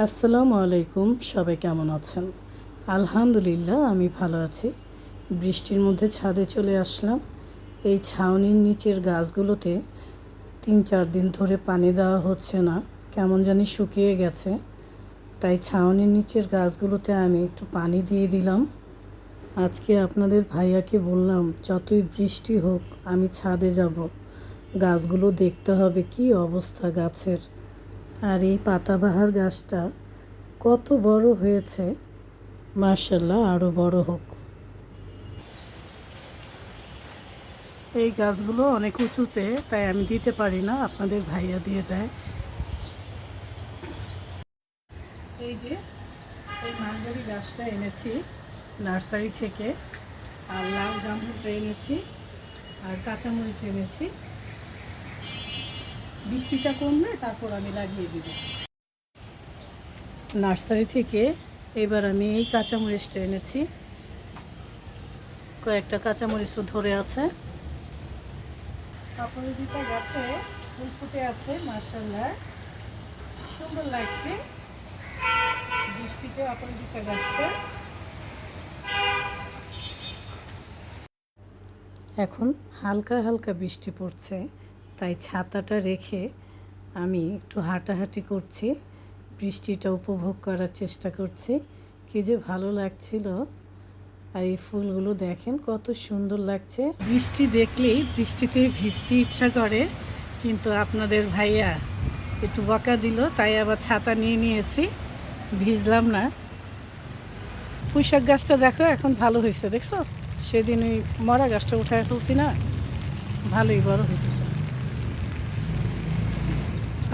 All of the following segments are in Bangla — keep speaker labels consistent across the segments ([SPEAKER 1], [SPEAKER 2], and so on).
[SPEAKER 1] আসসালামু আলাইকুম। সবাই কেমন আছেন? আলহামদুলিল্লাহ আমি ভালো আছি। বৃষ্টির মধ্যে ছাদে চলে আসলাম। এই ছাউনির নিচের গাছগুলোতে ৩-৪ দিন ধরে পানি দেওয়া হচ্ছে না, কেমন জানি শুকিয়ে গেছে। তাই ছাউনির নিচের গাছগুলোতে আমি একটু পানি দিয়ে দিলাম। আজকে আপনাদের ভাইয়াকে বললাম যতই বৃষ্টি হোক আমি ছাদে যাব, গাছগুলো দেখতে হবে কি অবস্থা গাছের। আর এই পাতাবাহার গাছটা কত বড় হয়েছে, মাশাআল্লাহ আরও বড় হোক। এই গাছগুলো অনেক উঁচুতে, তাই আমি দিতে পারি না, আপনাদের ভাইয়া দিয়ে দেয়। এই যে এই মালবেরি গাছটা এনেছি নার্সারি থেকে, আর লাল জামরুলটা এনেছি, আর কাঁচামরিচ এনেছি। বৃষ্টিটা কমলে তারপর আমি লাগিয়ে দিব। নার্সারি থেকে এবার আমি এই কাঁচামরিচটা এনেছি, কয়েকটা কাঁচামরিচও ধরে আছে। অপরাজিতা গাছে ফুল ফুটে আছে, মাশাআল্লাহ সুন্দর লাগছে বৃষ্টিতে অপরাজিতা গাছটা। এখন হালকা হালকা বৃষ্টি পড়ছে, তাই ছাতাটা রেখে আমি একটু হাঁটাহাঁটি করছি, বৃষ্টিটা উপভোগ করার চেষ্টা করছি। কি যে ভালো লাগছিল। আর এই ফুলগুলো দেখেন কত সুন্দর লাগছে। বৃষ্টি দেখলেই বৃষ্টিতে ভিজতে ইচ্ছা করে, কিন্তু আপনাদের ভাইয়া একটু বকা দিল, তাই আবার ছাতা নিয়ে নিয়েছি, ভিজলাম না। পুঁইশাক গাছটা দেখো এখন ভালো হয়েছে, দেখছো? সেদিন ওই মরা গাছটা উঠায় ফেলছি না, ভালোই বড় হইতেছে।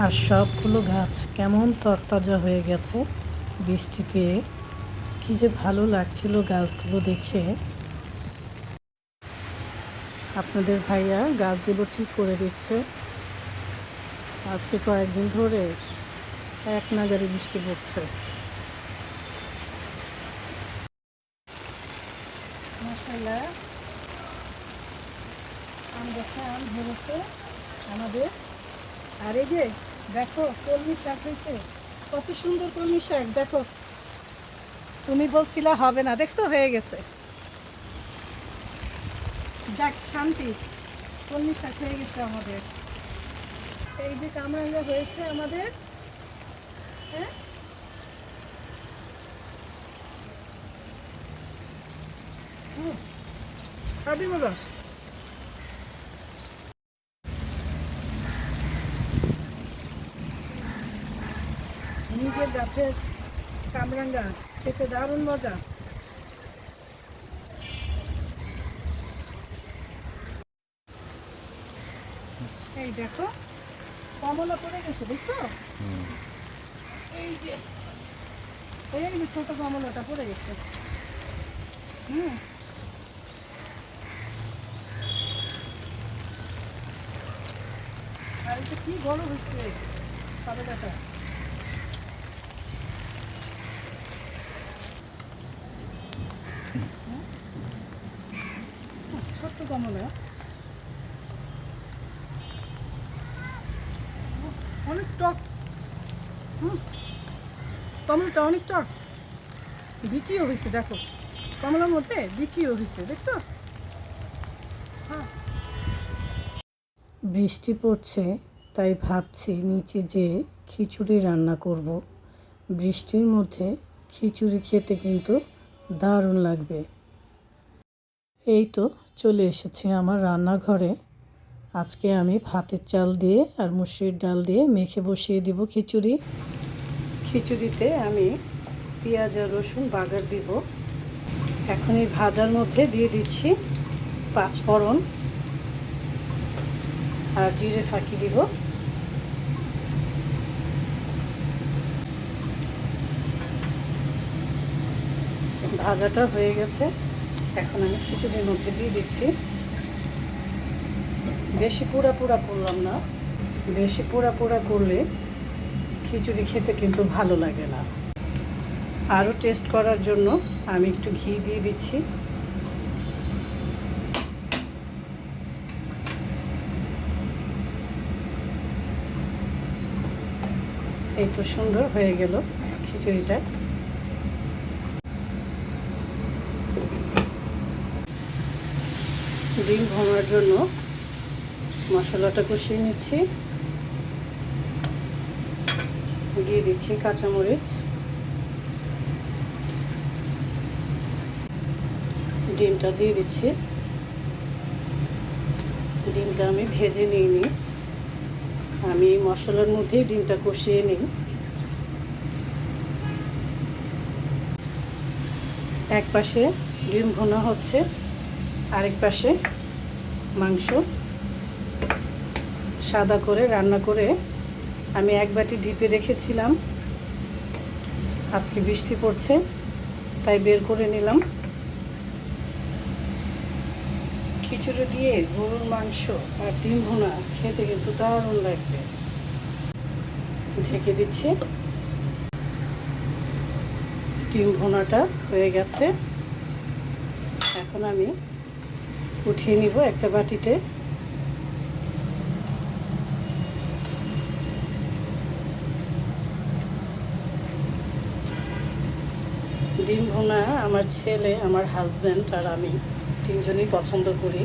[SPEAKER 1] আর সবগুলো গাছ কেমন তরতাজা হয়ে গেছে বৃষ্টি পেয়ে। কি যে ভালো লাগছিল গাছগুলো দেখে। আপনাদের ভাইয়া গাছগুলো ঠিক করে দিচ্ছে। আজকে কয়েকদিন ধরে এক নাগাড়ে বৃষ্টি পড়ছে। মাশাআল্লাহ আম গাছে আম ধরেছে আমাদের। আর এই যে দেখো কলমি শাক হয়েছে, কত সুন্দর কলমি শাক দেখো। তুমি বলছিলা হবে না, দেখছো হয়ে গেছে। যাক শান্তি, কলমি শাক হয়ে গেছে আমাদের। এই যে কামরাঙ্গা হয়েছে আমাদের। হ্যাঁ আদি বলো। নিজের গাছের কামরাঙ্গা খেতে দারুণ মজা। এই দেখো কমলা পড়ে গেছে, দেখছো? এই যে এই যে ছোট কমলাটা পড়ে গেছে। হুম আর এটা কি বড় হচ্ছে সাদাটা। ছোট্ট কমলা, অনেক টক। কমলাটা অনেক টক, বিচিও হয়েছে দেখো, কমলার মধ্যে বিচিও হয়েছে, দেখছো? হ্যাঁ বৃষ্টি পড়ছে, তাই ভাবছি নিচে যে খিচুড়ি রান্না করব। বৃষ্টির মধ্যে খিচুড়ি খেতে কিন্তু দারুণ লাগবে। এই তো চলে এসেছি আমার রান্নাঘরে। আজকে আমি ভাতের চাল দিয়ে আর মুসুরির ডাল দিয়ে মেখে বসিয়ে দিব খিচুড়ি। খিচুড়িতে আমি পেঁয়াজ আর রসুন বাগার দিব। এখন এই ভাজার মধ্যে দিয়ে দিচ্ছি 5 ফোড়ন আর জিরে ফাঁকি দিব। ভাজাটা হয়ে গেছে, এখন আমি খিচুড়ির মধ্যে দিয়ে দিচ্ছি। বেশি পোড়া পোড়া করলাম না, বেশি পোড়া পোড়া করলে খিচুড়ি খেতে কিন্তু ভালো লাগে না। আরও টেস্ট করার জন্য আমি একটু ঘি দিয়ে দিচ্ছি। এই তো সুন্দর হয়ে গেল। খিচুড়িটা। ডিম ভোনার জন্য মশলাটা কষিয়ে নিচ্ছি। দিয়ে দিচ্ছি কাঁচামরিচ, ডিমটা দিয়ে দিচ্ছি। ডিমটা আমি ভেজে নিইনি, আমি মশলার মধ্যেই ডিমটা কষিয়ে নিই। এক পাশে ডিম ভুনা হচ্ছে, আরেক পাশে মাংস সাদা করে রান্না করে আমি এক বাটি ঢিপে রেখেছিলাম। আজকে বৃষ্টি পড়ছে তাই বের করে নিলাম। খিচুড়ি দিয়ে গরুর মাংস আর ডিম ভুনা খেতে কিন্তু দারুণ লাগবে। ঢেকে দিচ্ছি। ডিম ভুনাটা হয়ে গেছে, এখন আমি উঠিয়ে নিব একটা বাটিতে। ডিম ভুনা আমার ছেলে, আমার হাজব্যান্ড আর আমি তিনজনই পছন্দ করি,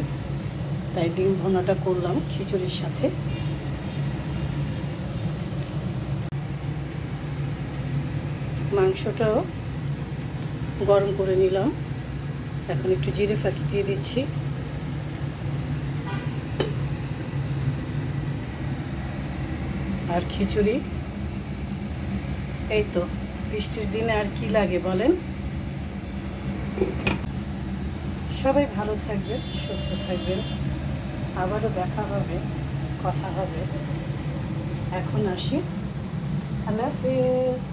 [SPEAKER 1] তাই ডিম ভুনাটা করলাম খিচুড়ির সাথে। মাংসটাও গরম করে নিলাম, এখন একটু জিরে ফাঁকি দিয়ে দিচ্ছি। আর খিচুড়ি, এই তো বৃষ্টির দিনে আর কি লাগে বলেন। সবাই ভালো থাকবেন, সুস্থ থাকবেন, আবারও দেখা হবে, কথা হবে। এখন আসি, আল্লাহ হাফেজ।